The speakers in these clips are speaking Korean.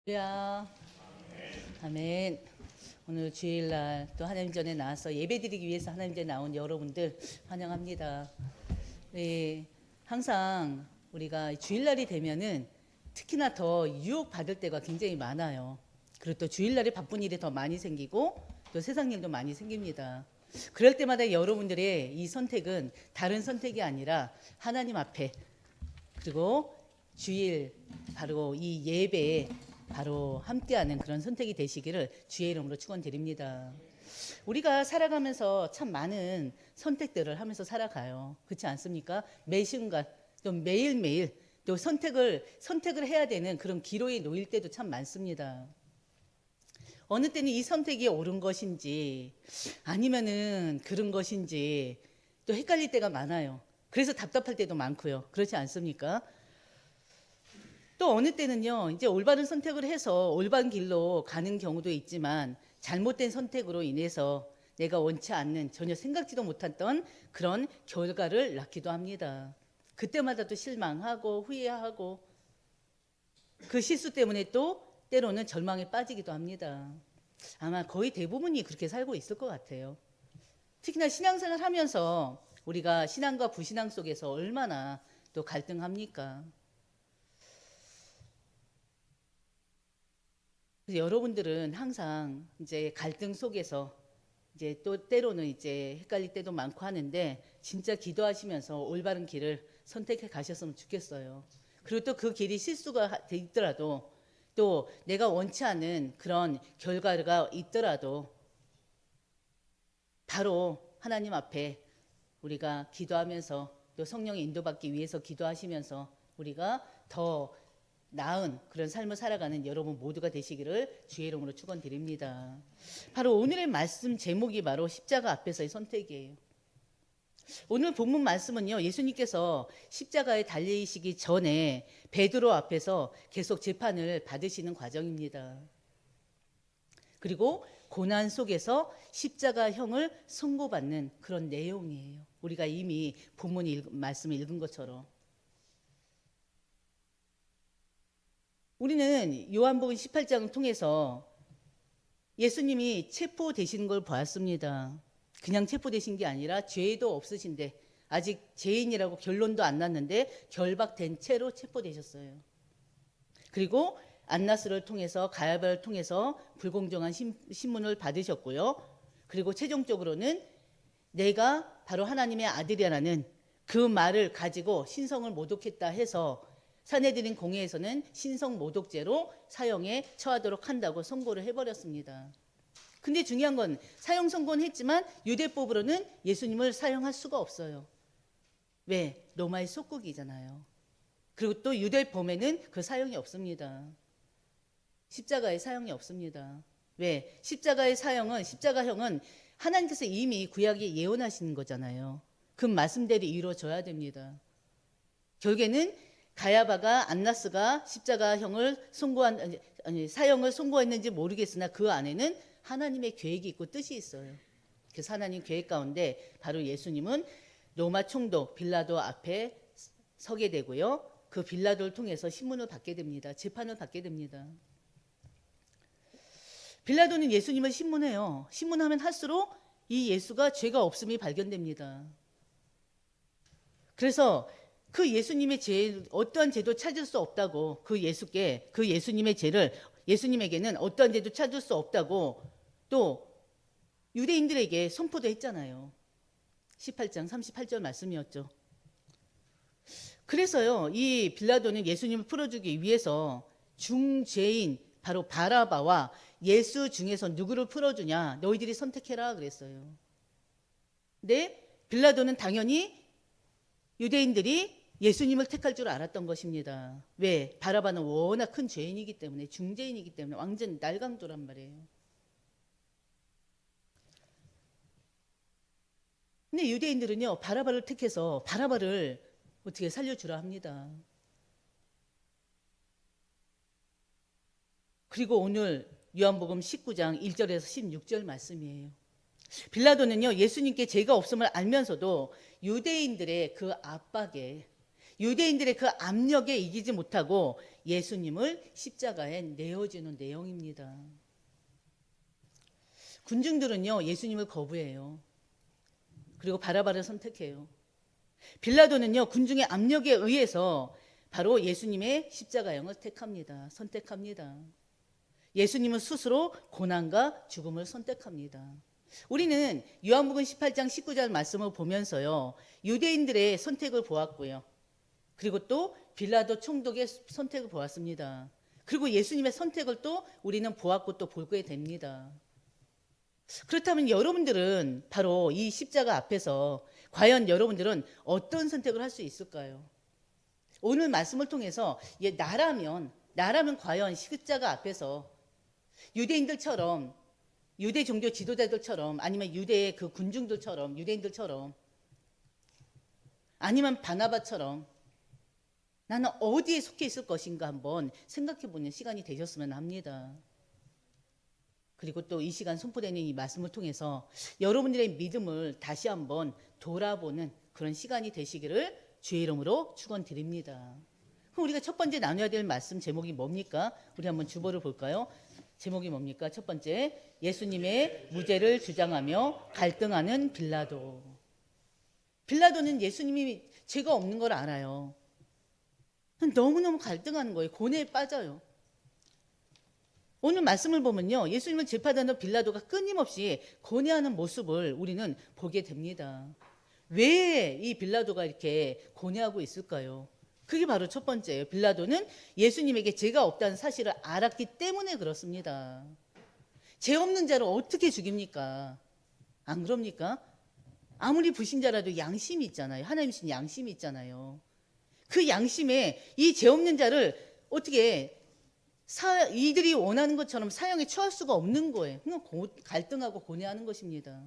할렐루야. 아멘. 오늘 주일날 또 하나님 전에 나와서 예배드리기 위해서 하나님 전에 나온 여러분들 환영합니다. 네, 항상 우리가 주일날이 되면은 특히나 더 유혹받을 때가 굉장히 많아요. 그리고 또 주일날에 바쁜 일이 더 많이 생기고 또 세상 일도 많이 생깁니다. 그럴 때마다 여러분들의 이 선택은 다른 선택이 아니라 하나님 앞에, 그리고 주일 바로 이 예배에 바로 함께하는 그런 선택이 되시기를 주의 이름으로 축원드립니다. 우리가 살아가면서 참 많은 선택들을 하면서 살아가요. 그렇지 않습니까? 매 순간 또 매일매일 또 선택을 해야 되는 그런 기로에 놓일 때도 참 많습니다. 어느 때는 이 선택이 옳은 것인지 아니면은 그런 것인지 또 헷갈릴 때가 많아요. 그래서 답답할 때도 많고요. 그렇지 않습니까? 또 어느 때는요, 이제 올바른 선택을 해서 올바른 길로 가는 경우도 있지만 잘못된 선택으로 인해서 내가 원치 않는, 전혀 생각지도 못했던 그런 결과를 낳기도 합니다. 그때마다 또 실망하고 후회하고 그 실수 때문에 또 때로는 절망에 빠지기도 합니다. 아마 거의 대부분이 그렇게 살고 있을 것 같아요. 특히나 신앙생활 하면서 우리가 신앙과 부신앙 속에서 얼마나 또 갈등합니까? 그래서 여러분들은 항상 이제 갈등 속에서 이제 또 때로는 이제 헷갈릴 때도 많고 하는데 진짜 기도하시면서 올바른 길을 선택해 가셨으면 좋겠어요. 그리고 또 그 길이 실수가 돼 있더라도 또 내가 원치 않는 그런 결과가 있더라도 바로 하나님 앞에 우리가 기도하면서 또 성령의 인도받기 위해서 기도하시면서 우리가 더 나은 그런 삶을 살아가는 여러분 모두가 되시기를 주의 이름으로 축원드립니다. 바로 오늘의 말씀 제목이 바로 십자가 앞에서의 선택이에요. 오늘 본문 말씀은요, 예수님께서 십자가에 달리시기 전에 베드로 앞에서 계속 재판을 받으시는 과정입니다. 그리고 고난 속에서 십자가형을 선고받는 그런 내용이에요. 우리가 이미 본문 말씀을 읽은 것처럼. 우리는 요한복음 18장을 통해서 예수님이 체포되시는 걸 보았습니다. 그냥 체포되신 게 아니라 죄도 없으신데 아직 죄인이라고 결론도 안 났는데 결박된 채로 체포되셨어요. 그리고 안나스를 통해서 가야바를 통해서 불공정한 신문을 받으셨고요. 그리고 최종적으로는 내가 바로 하나님의 아들이라는 그 말을 가지고 신성을 모독했다 해서 사내들인 공회에서는 신성 모독죄로 사형에 처하도록 한다고 선고를 해버렸습니다. 근데 중요한 건 사형 선고는 했지만 유대법으로는 예수님을 사형할 수가 없어요. 왜? 로마의 속국이잖아요. 그리고 또 유대법에는 그 사형이 없습니다. 십자가의 사형이 없습니다. 왜? 십자가형은 하나님께서 이미 구약에 예언하시는 거잖아요. 그 말씀대로 이루어져야 됩니다. 결국에는 가야바가 안나스가 십자가형을 사형을 선고했는지 모르겠으나 그 안에는 하나님의 계획이 있고 뜻이 있어요. 그래서 하나님 계획 가운데 바로 예수님은 로마 총독 빌라도 앞에 서게 되고요. 그 빌라도를 통해서 신문을 받게 됩니다. 재판을 받게 됩니다. 빌라도는 예수님을 신문해요. 신문하면 할수록 이 예수가 죄가 없음이 발견됩니다. 그래서 그 예수님의 죄, 어떠한 죄도 찾을 수 없다고, 그 예수님의 죄를 예수님에게는 어떠한 죄도 찾을 수 없다고 또 유대인들에게 선포도 했잖아요. 18장 38절 말씀이었죠. 그래서요, 이 빌라도는 예수님을 풀어주기 위해서 중죄인 바로 바라바와 예수 중에서 누구를 풀어주냐, 너희들이 선택해라 그랬어요. 근데 빌라도는 당연히 유대인들이 예수님을 택할 줄 알았던 것입니다. 왜? 바라바는 워낙 큰 죄인이기 때문에, 중죄인이기 때문에 완전 날강도란 말이에요. 근데 유대인들은요, 바라바를 택해서 바라바를 어떻게 살려주라 합니다. 그리고 오늘 요한복음 19장 1절에서 16절 말씀이에요. 빌라도는요, 예수님께 죄가 없음을 알면서도 유대인들의 그 압박에, 유대인들의 그 압력에 이기지 못하고 예수님을 십자가에 내어주는 내용입니다. 군중들은요, 예수님을 거부해요. 그리고 바라바를 선택해요. 빌라도는요, 군중의 압력에 의해서 바로 예수님의 십자가형을 선택합니다. 예수님은 스스로 고난과 죽음을 선택합니다. 우리는 요한복음 18장 19절 말씀을 보면서요, 유대인들의 선택을 보았고요. 그리고 또 빌라도 총독의 선택을 보았습니다. 그리고 예수님의 선택을 또 우리는 보았고 또 보게 됩니다. 그렇다면 여러분들은 바로 이 십자가 앞에서 과연 여러분들은 어떤 선택을 할 수 있을까요? 오늘 말씀을 통해서 나라면 과연 십자가 앞에서 유대인들처럼, 유대 종교 지도자들처럼, 아니면 유대의 그 군중들처럼, 유대인들처럼, 아니면 바나바처럼 나는 어디에 속해 있을 것인가 한번 생각해보는 시간이 되셨으면 합니다. 그리고 또 이 시간 선포되는 이 말씀을 통해서 여러분들의 믿음을 다시 한번 돌아보는 그런 시간이 되시기를 주의 이름으로 축원드립니다. 그럼 우리가 첫 번째 나눠야 될 말씀 제목이 뭡니까? 우리 한번 주보를 볼까요? 제목이 뭡니까? 첫 번째, 예수님의 무죄를 주장하며 갈등하는 빌라도. 빌라도는 예수님이 죄가 없는 걸 알아요. 너무너무 갈등하는 거예요. 고뇌에 빠져요. 오늘 말씀을 보면요, 예수님을 재판하는 빌라도가 끊임없이 고뇌하는 모습을 우리는 보게 됩니다. 왜 이 빌라도가 이렇게 고뇌하고 있을까요? 그게 바로 첫 번째예요. 빌라도는 예수님에게 죄가 없다는 사실을 알았기 때문에 그렇습니다. 죄 없는 자를 어떻게 죽입니까? 안 그럽니까? 아무리 불신자라도 양심이 있잖아요. 하나님 신 양심이 있잖아요. 그 양심에 이 죄 없는 자를 어떻게 이들이 원하는 것처럼 사형에 처할 수가 없는 거예요. 그냥 갈등하고 고뇌하는 것입니다.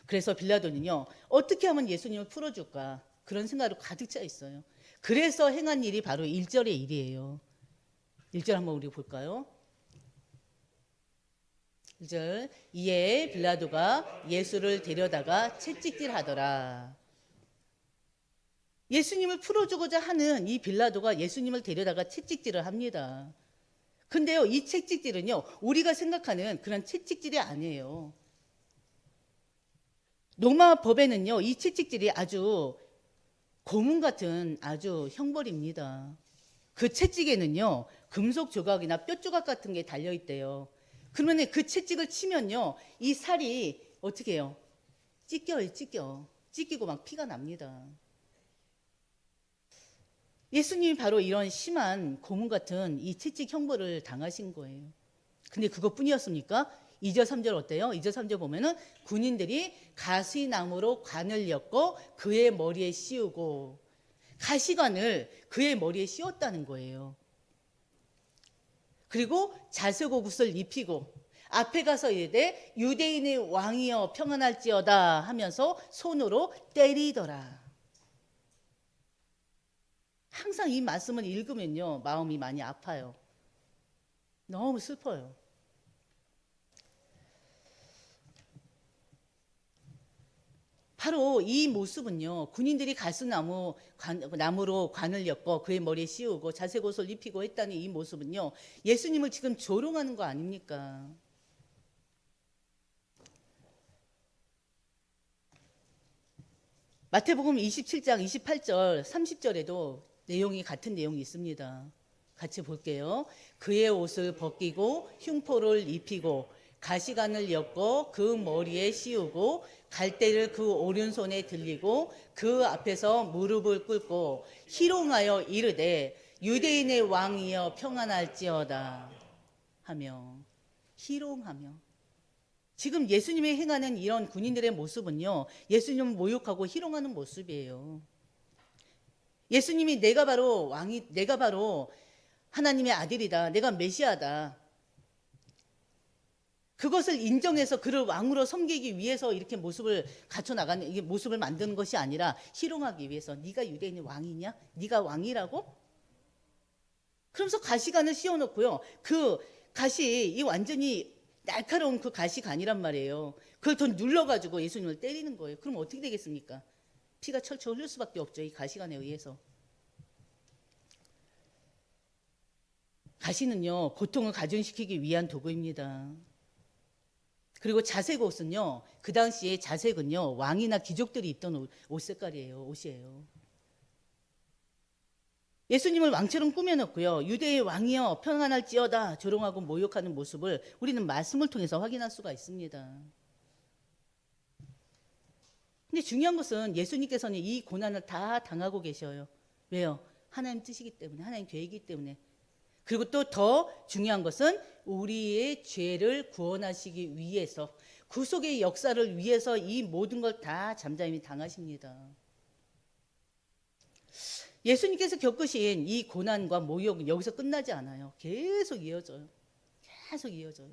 그래서 빌라도는요, 어떻게 하면 예수님을 풀어줄까? 그런 생각으로 가득 차 있어요. 그래서 행한 일이 바로 1절의 일이에요. 1절 한번 우리 볼까요? 1절, 이에 빌라도가 예수를 데려다가 채찍질하더라. 예수님을 풀어주고자 하는 이 빌라도가 예수님을 데려다가 채찍질을 합니다. 근데요, 이 채찍질은요, 우리가 생각하는 그런 채찍질이 아니에요. 로마 법에는요, 이 채찍질이 아주 고문 같은 아주 형벌입니다. 그 채찍에는요, 금속 조각이나 뼈 조각 같은 게 달려있대요. 그러면 그 채찍을 치면요, 이 살이 어떻게 해요? 찢기고 막 피가 납니다. 예수님이 바로 이런 심한 고문 같은 이 채찍 형벌을 당하신 거예요. 근데 그것뿐이었습니까? 2절 3절 어때요? 2절 3절 보면은 군인들이 가시나무로 관을 엮고 그의 머리에 씌우고, 가시관을 그의 머리에 씌웠다는 거예요. 그리고 자색옷을 입히고 앞에 가서 이르되 유대인의 왕이여 평안할지어다 하면서 손으로 때리더라. 항상 이 말씀을 읽으면요, 마음이 많이 아파요. 너무 슬퍼요. 바로 이 모습은요, 군인들이 가시나무로 관을 엮고 그의 머리에 씌우고 자색옷을 입히고 했다는 이 모습은요, 예수님을 지금 조롱하는 거 아닙니까? 마태복음 27장 28절 30절에도 같은 내용이 있습니다. 같이 볼게요. 그의 옷을 벗기고 흉포를 입히고 가시관을 엮고 그 머리에 씌우고 갈대를 그 오른손에 들리고 그 앞에서 무릎을 꿇고 희롱하여 이르되 유대인의 왕이여 평안할지어다 하며, 희롱하며. 지금 예수님이 행하는 이런 군인들의 모습은요, 예수님을 모욕하고 희롱하는 모습이에요. 예수님이 내가 바로 하나님의 아들이다, 내가 메시아다, 그것을 인정해서 그를 왕으로 섬기기 위해서 이렇게 모습을 갖춰나가는, 이게 모습을 만드는 것이 아니라 희롱하기 위해서, 네가 유대인의 왕이냐? 네가 왕이라고? 그러면서 가시관을 씌워놓고요, 그 이 완전히 날카로운 그 가시관이란 말이에요. 그걸 더 눌러가지고 예수님을 때리는 거예요. 그럼 어떻게 되겠습니까? 피가 철철 흐를 수밖에 없죠. 이 가시관에 의해서. 가시는요, 고통을 가중시키기 위한 도구입니다. 그리고 자색옷은요, 그 당시에 자색은요, 왕이나 귀족들이 입던 옷 색깔이에요. 옷이에요. 예수님을 왕처럼 꾸며놓고요, 유대의 왕이여 평안할지어다 조롱하고 모욕하는 모습을 우리는 말씀을 통해서 확인할 수가 있습니다. 근데 중요한 것은 예수님께서는 이 고난을 다 당하고 계셔요. 왜요? 하나님 뜻이기 때문에, 하나님 계획이기 때문에. 그리고 또 더 중요한 것은 우리의 죄를 구원하시기 위해서, 구속의 역사를 위해서 이 모든 걸 다 잠잠히 당하십니다. 예수님께서 겪으신 이 고난과 모욕은 여기서 끝나지 않아요. 계속 이어져요. 계속 이어져요.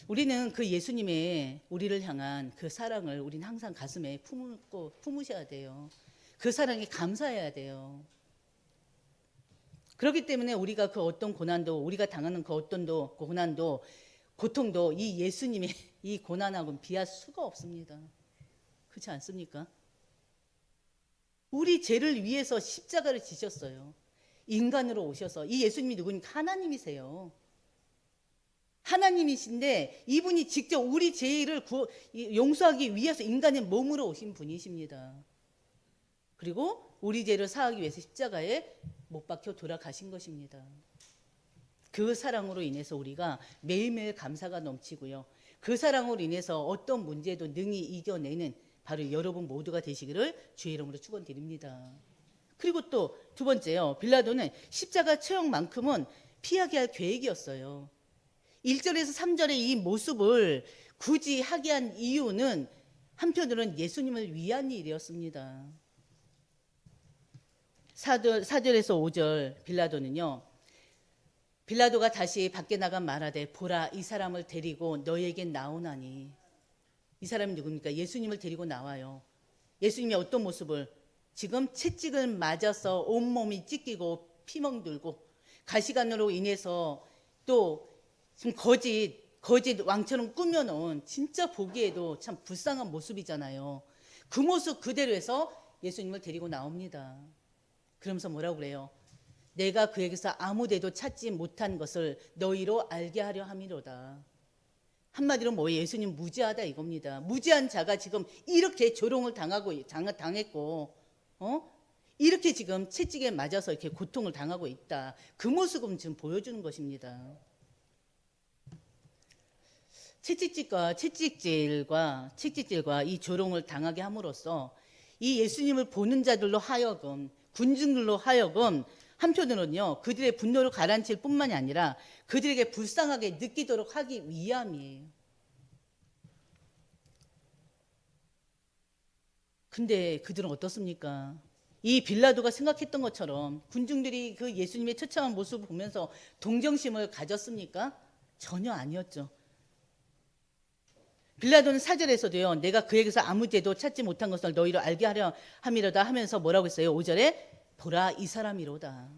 우리는 그 예수님의 우리를 향한 그 사랑을 우리는 항상 가슴에 품으셔야 돼요. 그 사랑에 감사해야 돼요. 그렇기 때문에 우리가 그 어떤 고난도, 우리가 당하는 그 어떤 고난도, 고통도 이 예수님의 이 고난하고는 비할 수가 없습니다. 그렇지 않습니까? 우리 죄를 위해서 십자가를 지셨어요. 인간으로 오셔서. 이 예수님이 누구니까? 하나님이세요. 하나님이신데 이분이 직접 우리 죄를 용서하기 위해서 인간의 몸으로 오신 분이십니다. 그리고 우리 죄를 사하기 위해서 십자가에 못 박혀 돌아가신 것입니다. 그 사랑으로 인해서 우리가 매일매일 감사가 넘치고요. 그 사랑으로 인해서 어떤 문제도 능히 이겨내는 바로 여러분 모두가 되시기를 주의 이름으로 축원드립니다. 그리고 또 두 번째요. 빌라도는 십자가 처형만큼은 피하게 할 계획이었어요. 1절에서 3절의 이 모습을 굳이 하게 한 이유는 한편으로는 예수님을 위한 일이었습니다. 4절에서 5절 빌라도는요, 빌라도가 다시 밖에 나가 말하되 보라 이 사람을 데리고 너에게 나오나니. 이 사람이 누굽니까? 예수님을 데리고 나와요. 예수님이 어떤 모습을? 지금 채찍을 맞아서 온몸이 찢기고 피멍들고 가시관으로 인해서 또 지금 거짓 왕처럼 꾸며놓은 진짜 보기에도 참 불쌍한 모습이잖아요. 그 모습 그대로 해서 예수님을 데리고 나옵니다. 그러면서 뭐라고 그래요? 내가 그에게서 아무데도 찾지 못한 것을 너희로 알게 하려 함이로다. 한마디로 뭐예요? 예수님 무지하다 이겁니다. 무지한 자가 지금 이렇게 조롱을 당했고, 이렇게 지금 채찍에 맞아서 이렇게 고통을 당하고 있다. 그 모습은 지금 보여주는 것입니다. 채찍질과 이 조롱을 당하게 함으로써 이 예수님을 보는 자들로 하여금, 군중들로 하여금 한편으로는요, 그들의 분노를 가라앉힐 뿐만이 아니라 그들에게 불쌍하게 느끼도록 하기 위함이에요. 근데 그들은 어떻습니까? 이 빌라도가 생각했던 것처럼 군중들이 그 예수님의 처참한 모습을 보면서 동정심을 가졌습니까? 전혀 아니었죠. 빌라도는 4절에서도요, 내가 그에게서 아무 죄도 찾지 못한 것을 너희로 알게 하려 함이로다 하면서 뭐라고 했어요? 5절에 보라 이 사람이로다.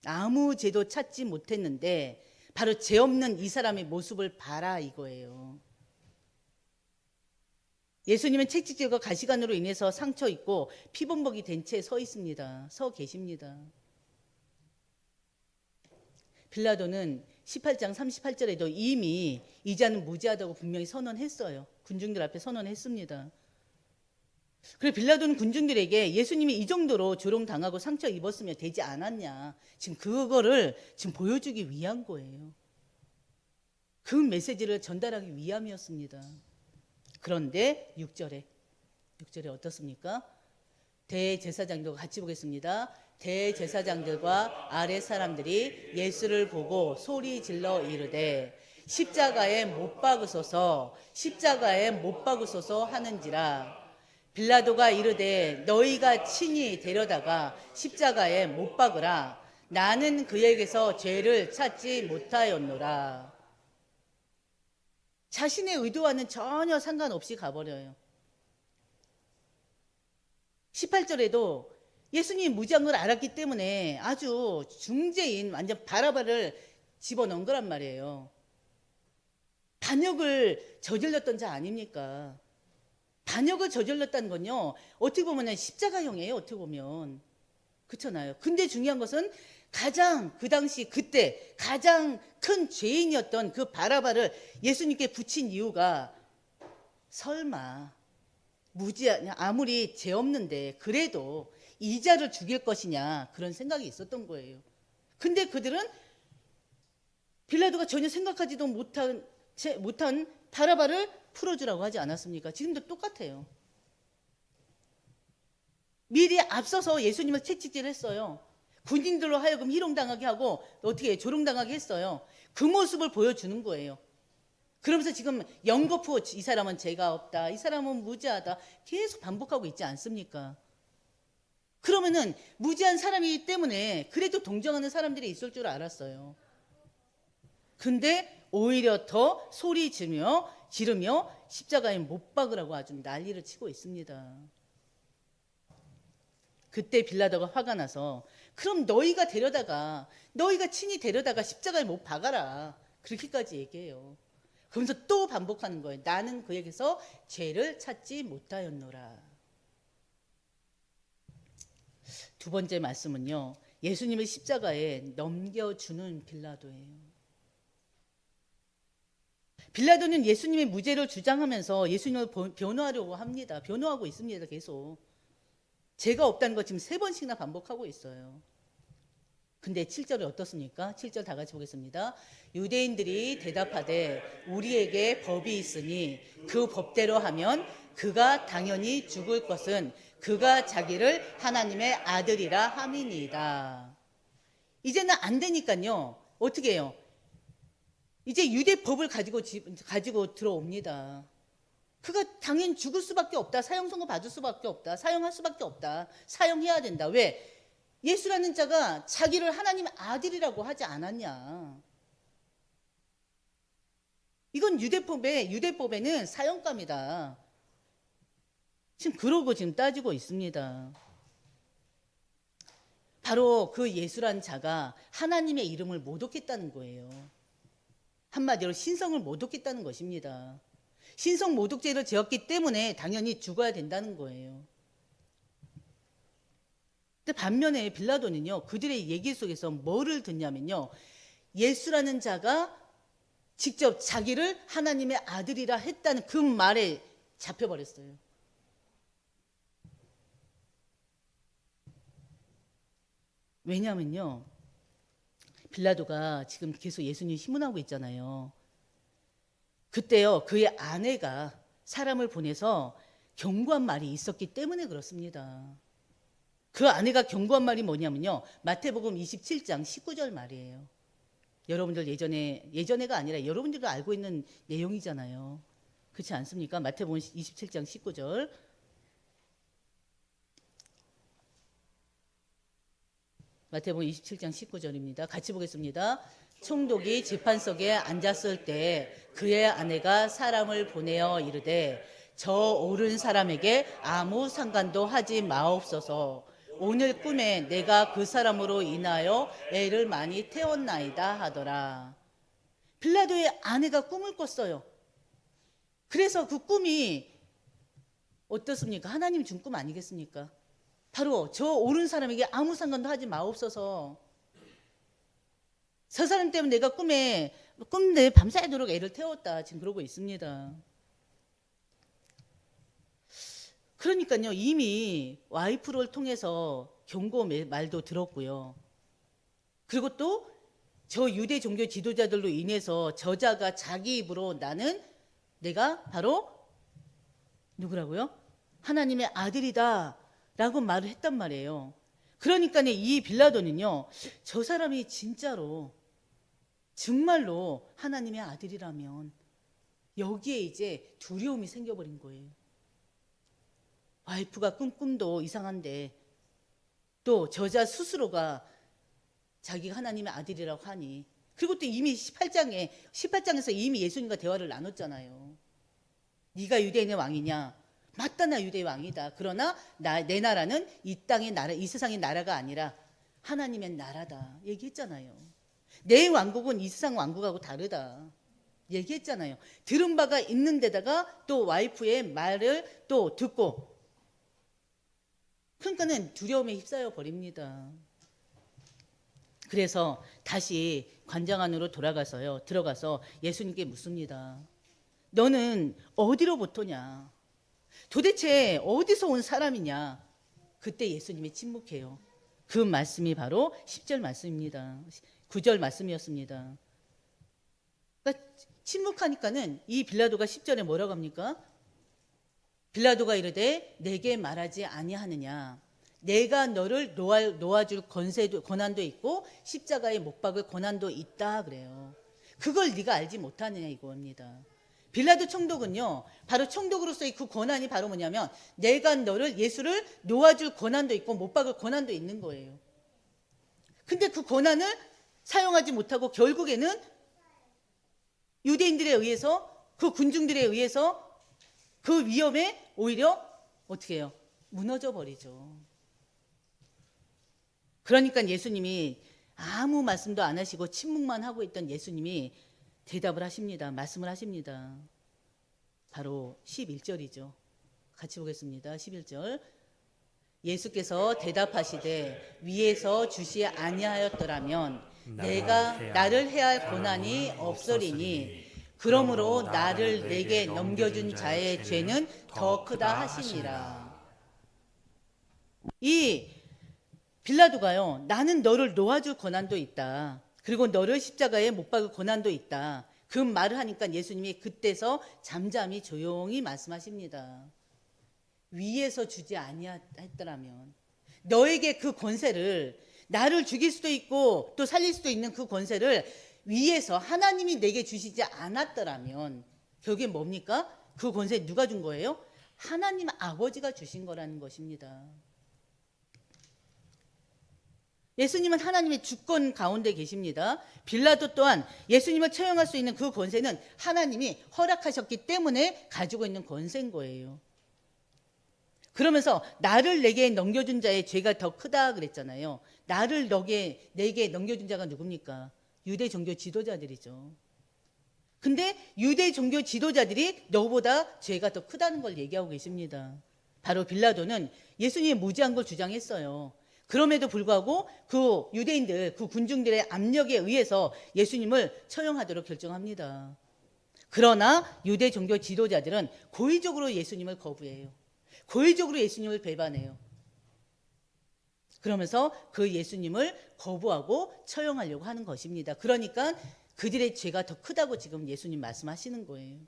아무 죄도 찾지 못했는데 바로 죄 없는 이 사람의 모습을 봐라 이거예요. 예수님은 채찍질과 가시관으로 인해서 상처 입고 피범벅이 된 채 서 있습니다. 서 계십니다. 빌라도는 18장 38절에도 이미 이 자는 무죄하다고 분명히 선언했어요. 군중들 앞에 선언했습니다. 그리고 빌라도는 군중들에게 예수님이 이 정도로 조롱당하고 상처 입었으면 되지 않았냐, 지금 그거를 지금 보여주기 위한 거예요. 그 메시지를 전달하기 위함이었습니다. 그런데 6절에 어떻습니까? 대제사장들과 같이 보겠습니다. 대제사장들과 아랫 사람들이 예수를 보고 소리 질러 이르되 십자가에 못 박으소서 하는지라. 빌라도가 이르되 너희가 친히 데려다가 십자가에 못 박으라. 나는 그에게서 죄를 찾지 못하였노라. 자신의 의도와는 전혀 상관없이 가버려요. 18절에도 예수님이 무지한 걸 알았기 때문에 아주 중재인 완전 바라바를 집어넣은 거란 말이에요. 반역을 저질렀던 자 아닙니까? 반역을 저질렀다는 건요, 어떻게 보면 십자가형이에요. 어떻게 보면. 그렇잖아요. 근데 중요한 것은 가장 그 당시 그때 가장 큰 죄인이었던 그 바라바를 예수님께 붙인 이유가 설마 무지한, 아무리 죄 없는데 그래도 이자를 죽일 것이냐, 그런 생각이 있었던 거예요. 근데 그들은 빌라도가 전혀 생각하지도 못한 바라바를 풀어주라고 하지 않았습니까? 지금도 똑같아요. 미리 앞서서 예수님을 채찍질했어요. 군인들로 하여금 희롱당하게 하고 어떻게 조롱당하게 했어요. 그 모습을 보여주는 거예요. 그러면서 지금 연거푸 이 사람은 죄가 없다, 이 사람은 무죄하다 계속 반복하고 있지 않습니까? 그러면은 무죄한 사람이기 때문에 그래도 동정하는 사람들이 있을 줄 알았어요. 근데 오히려 더 소리 지르며 십자가에 못 박으라고 아주 난리를 치고 있습니다. 그때 빌라도가 화가 나서 그럼 너희가 친히 데려다가 십자가에 못 박아라, 그렇게까지 얘기해요. 그러면서 또 반복하는 거예요. 나는 그에게서 죄를 찾지 못하였노라. 두 번째 말씀은요, 예수님을 십자가에 넘겨주는 빌라도예요. 빌라도는 예수님의 무죄를 주장하면서 예수님을 변호하려고 합니다. 변호하고 있습니다. 계속 죄가 없다는 거 지금 3번씩이나 반복하고 있어요. 근데 7절이 어떻습니까? 7절 다 같이 보겠습니다. 유대인들이 대답하되 우리에게 법이 있으니 그 법대로 하면 그가 당연히 죽을 것은 그가 자기를 하나님의 아들이라 함이니이다. 이제는 안 되니까요, 어떻게 해요? 이제 유대법을 가지고 들어옵니다. 그가 당연히 죽을 수밖에 없다, 사형선고 받을 수밖에 없다, 사형할 수밖에 없다, 사형해야 된다. 왜? 예수라는 자가 자기를 하나님의 아들이라고 하지 않았냐. 이건 유대법에는 사형감이다. 지금 그러고 지금 따지고 있습니다. 바로 그 예수란 자가 하나님의 이름을 모독했다는 거예요. 한마디로 신성을 모독했다는 것입니다. 신성 모독죄를 지었기 때문에 당연히 죽어야 된다는 거예요. 근데 반면에 빌라도는요, 그들의 얘기 속에서 뭐를 듣냐면요, 예수라는 자가 직접 자기를 하나님의 아들이라 했다는 그 말에 잡혀버렸어요. 왜냐하면요, 빌라도가 지금 계속 예수님 신문하고 있잖아요. 그때요, 그의 아내가 사람을 보내서 경고한 말이 있었기 때문에 그렇습니다. 그 아내가 경고한 말이 뭐냐면요, 마태복음 27장 19절 말이에요. 여러분들 예전에가 아니라 여러분들도 알고 있는 내용이잖아요. 그렇지 않습니까? 마태복음 27장 19절. 마태복음 27장 19절입니다. 같이 보겠습니다. 총독이 재판석에 앉았을 때 그의 아내가 사람을 보내어 이르되 저 옳은 사람에게 아무 상관도 하지 마옵소서. 오늘 꿈에 내가 그 사람으로 인하여 애를 많이 태웠나이다 하더라. 빌라도의 아내가 꿈을 꿨어요. 그래서 그 꿈이 어떻습니까? 하나님 준 꿈 아니겠습니까? 바로 저 옳은 사람에게 아무 상관도 하지 마옵소서. 저 사람 때문에 내가 꿈에 밤새도록 애를 태웠다, 지금 그러고 있습니다. 그러니까요, 이미 와이프를 통해서 경고 말도 들었고요. 그리고 또 저 유대 종교 지도자들로 인해서 저자가 자기 입으로 내가 바로 누구라고요? 하나님의 아들이다 라고 말을 했단 말이에요. 그러니까 이 빌라도는요, 저 사람이 정말로 하나님의 아들이라면 여기에 이제 두려움이 생겨버린 거예요. 와이프가 꾼 꿈도 이상한데 또 저자 스스로가 자기가 하나님의 아들이라고 하니, 그리고 또 이미 18장에서 이미 예수님과 대화를 나눴잖아요. 네가 유대인의 왕이냐? 맞다, 나 유대의 왕이다. 그러나 내 나라는 이 땅의 나라, 이 세상의 나라가 아니라 하나님의 나라다 얘기했잖아요. 내 왕국은 이 세상 왕국하고 다르다. 얘기했잖아요. 들은 바가 있는 데다가 또 와이프의 말을 또 듣고, 그러니까는 두려움에 휩싸여 버립니다. 그래서 다시 관장 안으로 들어가서 예수님께 묻습니다. 너는 어디로부터냐? 도대체 어디서 온 사람이냐? 그때 예수님이 침묵해요. 그 말씀이 바로 10절 말씀입니다. 9절 말씀이었습니다. 그러니까 침묵하니까는 이 빌라도가 10절에 뭐라고 합니까? 빌라도가 이르되 내게 말하지 아니하느냐? 내가 너를 놓아줄 권한도 있고 십자가에 못 박을 권한도 있다 그래요. 그걸 네가 알지 못하느냐 이거입니다. 빌라도 총독은요, 바로 총독으로서의 그 권한이 바로 뭐냐면 내가 예수를 놓아줄 권한도 있고 못 박을 권한도 있는 거예요. 근데 그 권한을 사용하지 못하고 결국에는 유대인들에 의해서, 그 군중들에 의해서 그 위험에 오히려 어떻게 해요? 무너져 버리죠. 그러니까 예수님이 아무 말씀도 안 하시고 침묵만 하고 있던 예수님이 대답을 하십니다. 말씀을 하십니다. 바로 11절이죠. 같이 보겠습니다. 11절. 예수께서 대답하시되 위에서 주시 아니하였더라면 내가 나를 해할 고난이 없으리니 그러므로 나를 내게 넘겨준 자의 죄는 더 크다 하시니라. 이 빌라도가요, 나는 너를 놓아줄 권한도 있다. 그리고 너를 십자가에 못 박을 권한도 있다. 그 말을 하니까 예수님이 그때서 잠잠히 조용히 말씀하십니다. 위에서 주지 아니했더라면 너에게 그 권세를, 나를 죽일 수도 있고 또 살릴 수도 있는 그 권세를 위에서 하나님이 내게 주시지 않았더라면 결국에 뭡니까? 그 권세 누가 준 거예요? 하나님 아버지가 주신 거라는 것입니다. 예수님은 하나님의 주권 가운데 계십니다. 빌라도 또한 예수님을 처형할 수 있는 그 권세는 하나님이 허락하셨기 때문에 가지고 있는 권세인 거예요. 그러면서 나를 내게 넘겨준 자의 죄가 더 크다 그랬잖아요. 나를 내게 넘겨준 자가 누굽니까? 유대 종교 지도자들이죠. 근데 유대 종교 지도자들이 너보다 죄가 더 크다는 걸 얘기하고 계십니다. 바로 빌라도는 예수님이 무죄한 걸 주장했어요. 그럼에도 불구하고 그 유대인들, 그 군중들의 압력에 의해서 예수님을 처형하도록 결정합니다. 그러나 유대 종교 지도자들은 고의적으로 예수님을 거부해요. 고의적으로 예수님을 배반해요. 그러면서 그 예수님을 거부하고 처형하려고 하는 것입니다. 그러니까 그들의 죄가 더 크다고 지금 예수님 말씀하시는 거예요.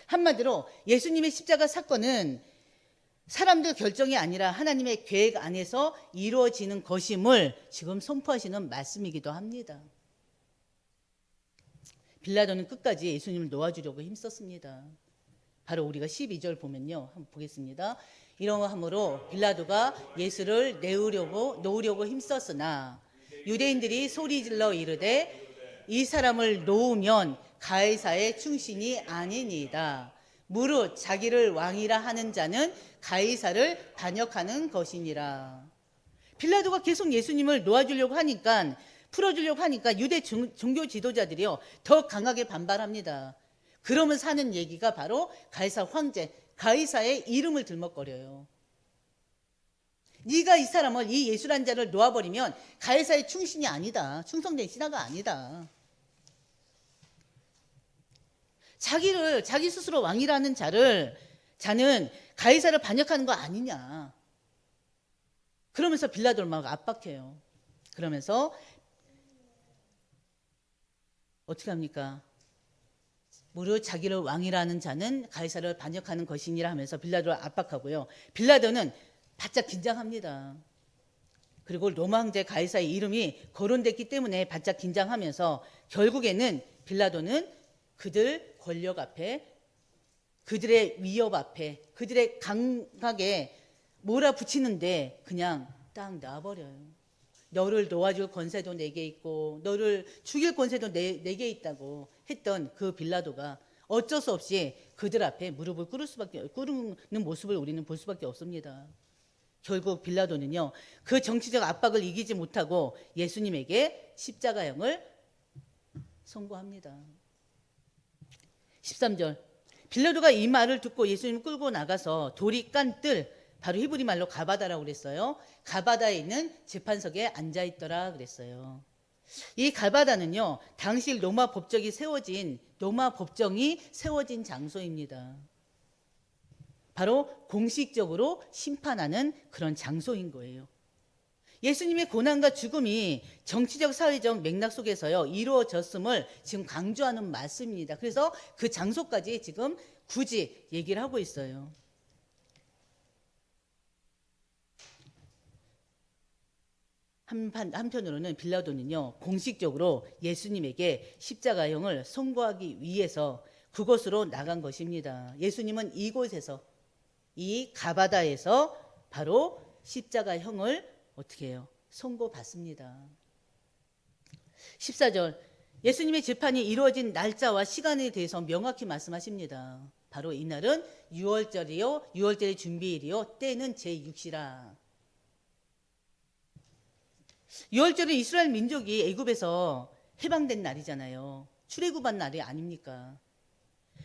한마디로 예수님의 십자가 사건은 사람들 결정이 아니라 하나님의 계획 안에서 이루어지는 것임을 지금 선포하시는 말씀이기도 합니다. 빌라도는 끝까지 예수님을 놓아주려고 힘썼습니다. 바로 우리가 12절 보면요, 한번 보겠습니다. 이러함으로 빌라도가 예수를 놓으려고 힘썼으나 유대인들이 소리질러 이르되 이 사람을 놓으면 가이사의 충신이 아니니이다. 무릇 자기를 왕이라 하는 자는 가이사를 반역하는 것이니라. 빌라도가 계속 예수님을 놓아주려고 하니까, 풀어주려고 하니까 유대 종교 지도자들이요 더 강하게 반발합니다. 그러면서 하는 얘기가 바로 가이사 황제, 가이사의 이름을 들먹거려요. 네가 이 사람을, 이 예수란 자를 놓아버리면 가이사의 충신이 아니다. 충성된 신하가 아니다. 자기 스스로 왕이라는 자는 가이사를 반역하는 거 아니냐. 그러면서 빌라도를 막 압박해요. 그러면서 어떻게 합니까? 무릇 자기를 왕이라는 자는 가이사를 반역하는 것이니라 하면서 빌라도를 압박하고요. 빌라도는 바짝 긴장합니다. 그리고 로마 황제 가이사의 이름이 거론됐기 때문에 바짝 긴장하면서 결국에는 빌라도는 그들 권력 앞에, 그들의 위협 앞에, 그들의 강하게 몰아붙이는데 그냥 딱 놔버려요. 너를 놓아줄 권세도 내게 있고 너를 죽일 권세도 내게 있다고 했던 그 빌라도가 어쩔 수 없이 그들 앞에 무릎을 꿇는 모습을 우리는 볼 수밖에 없습니다. 결국 빌라도는요, 그 정치적 압박을 이기지 못하고 예수님에게 십자가형을 선고합니다. 13절. 빌라도가 이 말을 듣고 예수님을 끌고 나가서 돌이 깐 뜰, 바로 히브리 말로 가바다라고 그랬어요. 가바다에 있는 재판석에 앉아 있더라 그랬어요. 이 가바다는요, 당시 로마 법정이 세워진 장소입니다. 바로 공식적으로 심판하는 그런 장소인 거예요. 예수님의 고난과 죽음이 정치적 사회적 맥락 속에서요 이루어졌음을 지금 강조하는 말씀입니다. 그래서 그 장소까지 지금 굳이 얘기를 하고 있어요. 한편으로는 빌라도는요 공식적으로 예수님에게 십자가형을 선고하기 위해서 그곳으로 나간 것입니다. 예수님은 이곳에서, 이 가바다에서 바로 십자가형을 어떻게 해요? 선고받습니다. 14절. 예수님의 재판이 이루어진 날짜와 시간에 대해서 명확히 말씀하십니다. 바로 이날은 6월절이요, 6월절의 준비일이요, 때는 제6시라. 6월절은 이스라엘 민족이 애굽에서 해방된 날이잖아요. 출애굽한 날이 아닙니까?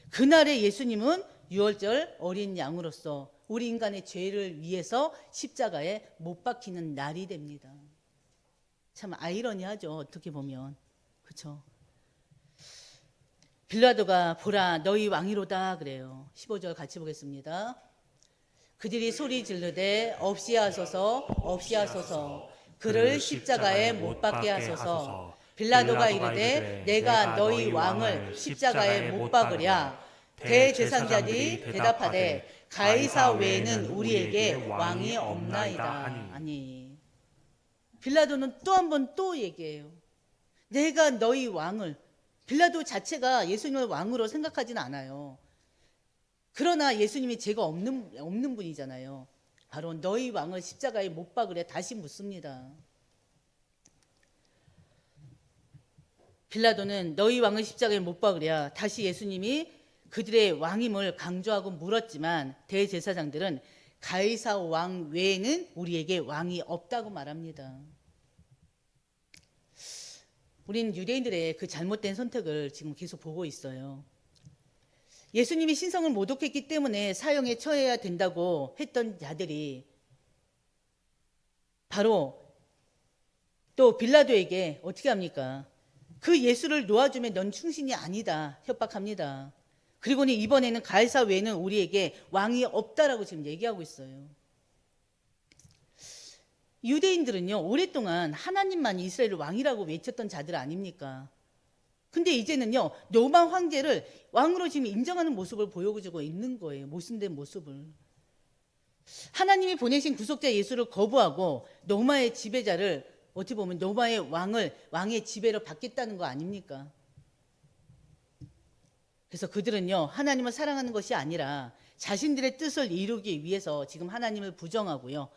그날에 예수님은 6월절 어린 양으로서 우리 인간의 죄를 위해서 십자가에 못 박히는 날이 됩니다. 참 아이러니하죠. 어떻게 보면. 그렇죠? 빌라도가 보라 너희 왕이로다 그래요. 15절 같이 보겠습니다. 그들이 소리 지르되 없이 하소서 없이 하소서 그를 십자가에 못 박게 하소서. 빌라도가 이르되 내가 너희 왕을 십자가에 못 박으랴. 대제사장들이 대답하되 가이사 외에는 우리에게 왕이 없나이다. 아니, 빌라도는 또 한 번 또 얘기해요. 내가 너희 왕을, 빌라도 자체가 예수님을 왕으로 생각하지는 않아요. 그러나 예수님이 죄가 없는 분이잖아요. 바로 너희 왕을 십자가에 못 박으려 다시 묻습니다. 빌라도는 너희 왕을 십자가에 못 박으랴. 다시 예수님이 그들의 왕임을 강조하고 물었지만 대제사장들은 가이사 왕 외에는 우리에게 왕이 없다고 말합니다. 우리는 유대인들의 그 잘못된 선택을 지금 계속 보고 있어요. 예수님이 신성을 모독했기 때문에 사형에 처해야 된다고 했던 자들이 바로 또 빌라도에게 어떻게 합니까? 그 예수를 놓아주면 넌 충신이 아니다 협박합니다. 그리고는 이번에는 가이사 외에는 우리에게 왕이 없다라고 지금 얘기하고 있어요. 유대인들은요 오랫동안 하나님만 이스라엘 왕이라고 외쳤던 자들 아닙니까? 근데 이제는요 로마 황제를 왕으로 지금 인정하는 모습을 보여주고 있는 거예요. 모순된 모습을. 하나님이 보내신 구속자 예수를 거부하고 로마의 지배자를 어떻게 보면 로마의 왕의 지배로 받겠다는 거 아닙니까? 그래서 그들은요 하나님을 사랑하는 것이 아니라 자신들의 뜻을 이루기 위해서 지금 하나님을 부정하고요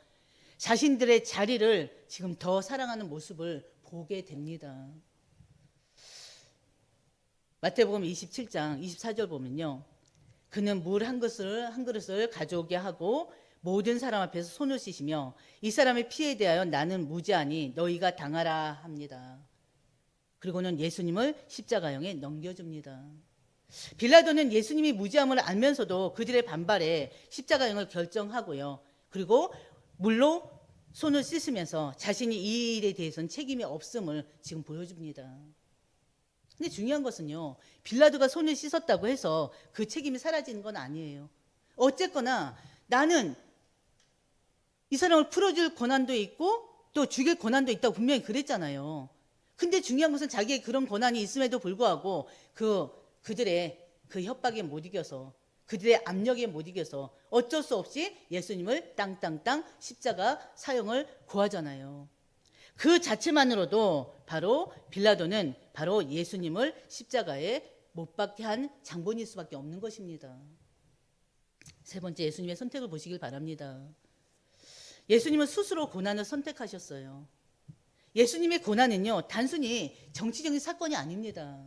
자신들의 자리를 지금 더 사랑하는 모습을 보게 됩니다. 마태복음 27장 24절 보면요 그는 물 한 그릇을 가져오게 하고 모든 사람 앞에서 손을 씻으며 이 사람의 피에 대하여 나는 무죄하니 너희가 당하라 합니다. 그리고는 예수님을 십자가형에 넘겨줍니다. 빌라도는 예수님이 무죄함을 알면서도 그들의 반발에 십자가형을 결정하고요. 그리고 물로 손을 씻으면서 자신이 이 일에 대해서는 책임이 없음을 지금 보여줍니다. 근데 중요한 것은요. 빌라도가 손을 씻었다고 해서 그 책임이 사라지는 건 아니에요. 어쨌거나 나는 이 사람을 풀어줄 권한도 있고 또 죽일 권한도 있다고 분명히 그랬잖아요. 근데 중요한 것은 자기의 그런 권한이 있음에도 불구하고 그들의 그 협박에 못 이겨서 그들의 압력에 못 이겨서 어쩔 수 없이 예수님을 땅땅땅 십자가 사형을 고하잖아요. 그 자체만으로도 바로 빌라도는 바로 예수님을 십자가에 못 박게 한 장본일 수밖에 없는 것입니다. 세 번째 예수님의 선택을 보시길 바랍니다. 예수님은 스스로 고난을 선택하셨어요. 예수님의 고난은요 단순히 정치적인 사건이 아닙니다.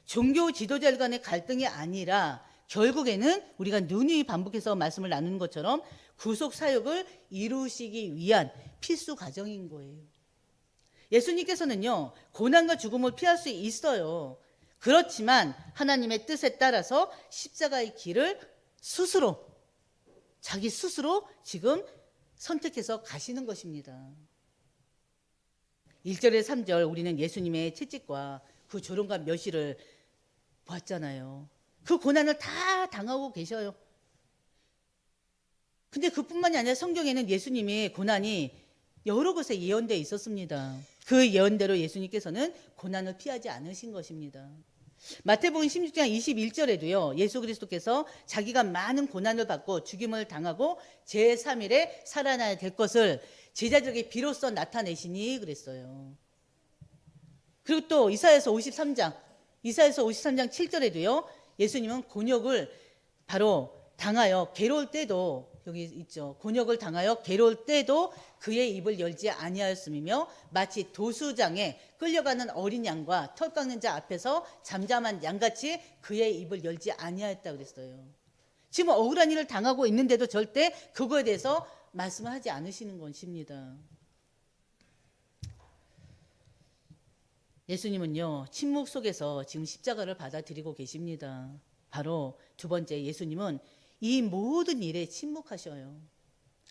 종교 지도자들 간의 갈등이 아니라 결국에는 우리가 누누이 반복해서 말씀을 나누는 것처럼 구속 사역을 이루시기 위한 필수 과정인 거예요. 예수님께서는요 고난과 죽음을 피할 수 있어요. 그렇지만 하나님의 뜻에 따라서 십자가의 길을 스스로, 자기 스스로 지금 선택해서 가시는 것입니다. 1절에 3절 우리는 예수님의 채찍과 그 조롱과 멸시를 보았잖아요. 그 고난을 다 당하고 계셔요. 근데 그뿐만이 아니라 성경에는 예수님의 고난이 여러 곳에 예언되어 있었습니다. 그 예언대로 예수님께서는 고난을 피하지 않으신 것입니다. 마태복음 16장 21절에도요. 예수 그리스도께서 자기가 많은 고난을 받고 죽임을 당하고 제3일에 살아나야 될 것을 제자들에게 비로소 나타내시니 그랬어요. 그리고 또 이사야서 53장 7절에도요. 예수님은 곤욕을 바로 당하여 괴로울 때도, 여기 있죠. 곤욕을 당하여 괴로울 때도 그의 입을 열지 아니하였음이며 마치 도수장에 끌려가는 어린 양과 털 깎는 자 앞에서 잠잠한 양같이 그의 입을 열지 아니하였다 그랬어요. 지금 억울한 일을 당하고 있는데도 절대 그거에 대해서 말씀을 하지 않으시는 것입니다. 예수님은요, 침묵 속에서 지금 십자가를 받아들이고 계십니다. 바로 두 번째, 예수님은 이 모든 일에 침묵하셔요.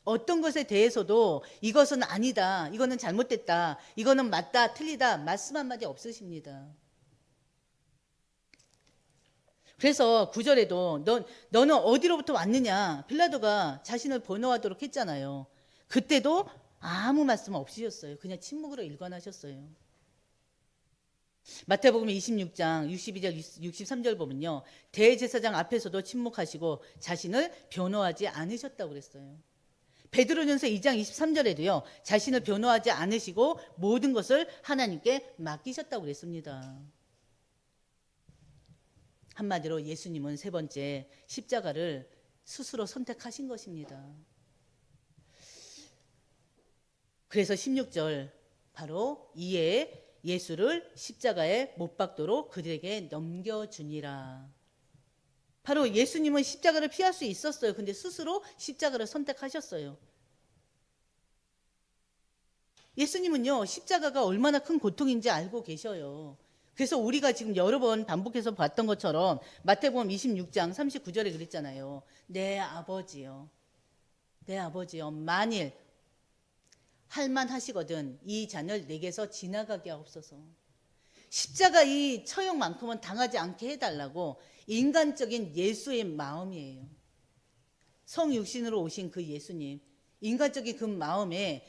어떤 것에 대해서도 이것은 아니다, 이거는 잘못됐다, 이거는 맞다, 틀리다 말씀 한마디 없으십니다. 그래서 9절에도 너는 어디로부터 왔느냐 빌라도가 자신을 변호하도록 했잖아요. 그때도 아무 말씀 없으셨어요. 그냥 침묵으로 일관하셨어요. 마태복음 26장 62절 63절 보면요, 대제사장 앞에서도 침묵하시고 자신을 변호하지 않으셨다고 그랬어요. 베드로전서 2장 23절에도요 자신을 변호하지 않으시고 모든 것을 하나님께 맡기셨다고 그랬습니다. 한마디로 예수님은 세 번째, 십자가를 스스로 선택하신 것입니다. 그래서 16절, 바로 이에 예수를 십자가에 못 박도록 그들에게 넘겨주니라. 바로 예수님은 십자가를 피할 수 있었어요. 근데 스스로 십자가를 선택하셨어요. 예수님은요, 십자가가 얼마나 큰 고통인지 알고 계셔요. 그래서 우리가 지금 여러 번 반복해서 봤던 것처럼 마태복음 26장 39절에 그랬잖아요. 내 아버지요, 만일 할만하시거든 이 잔을 내게서 지나가게 하옵소서. 십자가 이 처형만큼은 당하지 않게 해달라고 인간적인 예수의 마음이에요. 성육신으로 오신 그 예수님, 인간적인 그 마음에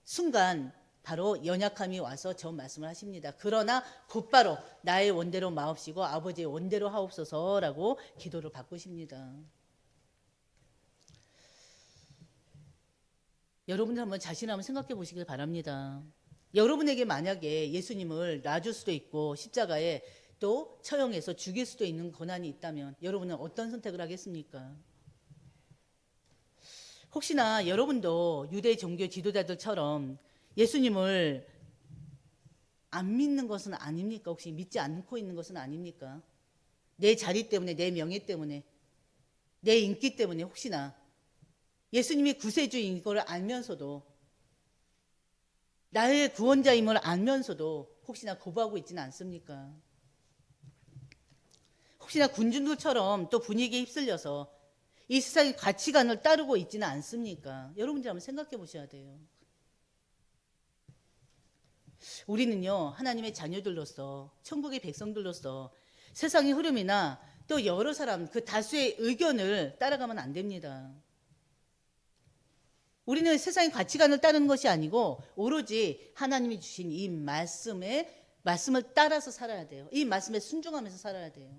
순간 바로 연약함이 와서 저 말씀을 하십니다. 그러나 곧바로 나의 원대로 마옵시고 아버지의 원대로 하옵소서라고 기도를 바꾸십니다. 여러분들 한번 자신을 한번 생각해 보시길 바랍니다. 여러분에게 만약에 예수님을 놔줄 수도 있고 십자가에 또 처형해서 죽일 수도 있는 고난이 있다면 여러분은 어떤 선택을 하겠습니까? 혹시나 여러분도 유대 종교 지도자들처럼 예수님을 안 믿는 것은 아닙니까? 혹시 믿지 않고 있는 것은 아닙니까? 내 자리 때문에, 내 명예 때문에, 내 인기 때문에 혹시나 예수님이 구세주인 걸 알면서도, 나의 구원자임을 알면서도 혹시나 거부하고 있지는 않습니까? 혹시나 군중들처럼 또 분위기에 휩쓸려서 이 세상의 가치관을 따르고 있지는 않습니까? 여러분들 한번 생각해 보셔야 돼요. 우리는요, 하나님의 자녀들로서, 천국의 백성들로서 세상의 흐름이나 또 여러 사람, 그 다수의 의견을 따라가면 안 됩니다. 우리는 세상의 가치관을 따르는 것이 아니고 오로지 하나님이 주신 이 말씀을 따라서 살아야 돼요. 이 말씀에 순종하면서 살아야 돼요.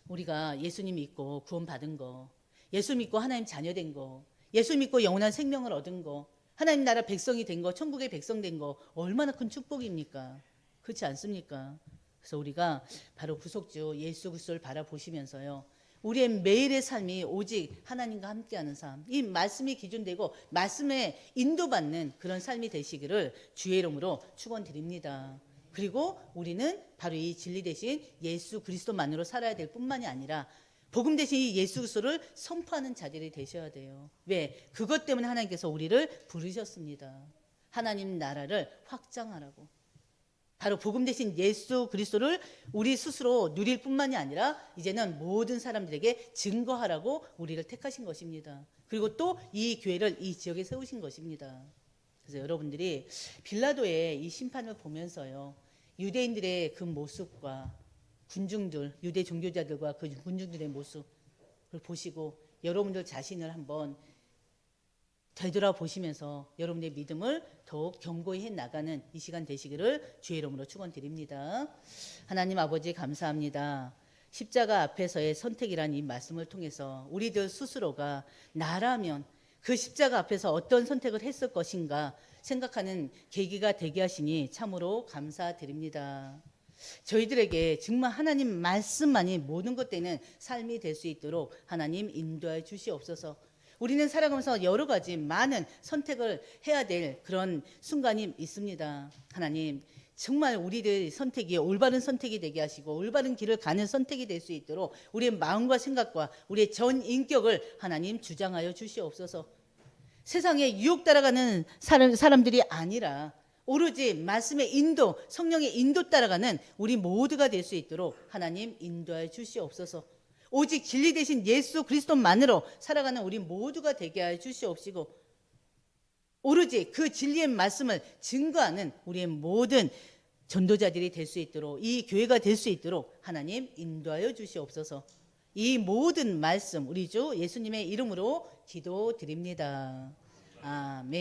우리가 예수님 믿고 구원받은 거, 예수 믿고 하나님 자녀된 거, 예수 믿고 영원한 생명을 얻은 거, 하나님 나라 백성이 된 거, 천국의 백성 된 거 얼마나 큰 축복입니까? 그렇지 않습니까? 그래서 우리가 바로 구속주 예수 그리스도를 바라보시면서요, 우리의 매일의 삶이 오직 하나님과 함께하는 삶, 이 말씀이 기준되고 말씀에 인도받는 그런 삶이 되시기를 주의 이름으로 축원드립니다. 그리고 우리는 바로 이 진리 대신 예수 그리스도만으로 살아야 될 뿐만이 아니라 복음 대신 이 예수 그리스도를 선포하는 자들이 되셔야 돼요. 왜? 그것 때문에 하나님께서 우리를 부르셨습니다. 하나님 나라를 확장하라고. 바로 복음 대신 예수 그리스도를 우리 스스로 누릴 뿐만이 아니라 이제는 모든 사람들에게 증거하라고 우리를 택하신 것입니다. 그리고 또 이 교회를 이 지역에 세우신 것입니다. 그래서 여러분들이 빌라도의 이 심판을 보면서요, 유대인들의 그 모습과 군중들, 유대 종교자들과 그 군중들의 모습을 보시고 여러분들 자신을 한번 되돌아보시면서 여러분의 믿음을 더욱 견고히 해 나가는 이 시간 되시기를 주의 이름으로 축원드립니다. 하나님 아버지 감사합니다. 십자가 앞에서의 선택이란 이 말씀을 통해서 우리들 스스로가 나라면 그 십자가 앞에서 어떤 선택을 했을 것인가 생각하는 계기가 되게 하시니 참으로 감사드립니다. 저희들에게 정말 하나님 말씀만이 모든 것 되는 삶이 될 수 있도록 하나님 인도해 주시옵소서. 우리는 살아가면서 여러 가지 많은 선택을 해야 될 그런 순간이 있습니다. 하나님 정말 우리들 선택이 올바른 선택이 되게 하시고 올바른 길을 가는 선택이 될 수 있도록 우리의 마음과 생각과 우리의 전 인격을 하나님 주장하여 주시옵소서. 세상에 유혹 따라가는 사람들이 아니라 오로지 말씀의 인도, 성령의 인도 따라가는 우리 모두가 될 수 있도록 하나님 인도하여 주시옵소서. 오직 진리 되신 예수 그리스도만으로 살아가는 우리 모두가 되게 하여 주시옵시고 오로지 그 진리의 말씀을 증거하는 우리의 모든 전도자들이 될 수 있도록 이 교회가 될 수 있도록 하나님 인도하여 주시옵소서. 이 모든 말씀 우리 주 예수님의 이름으로 기도드립니다. 아멘.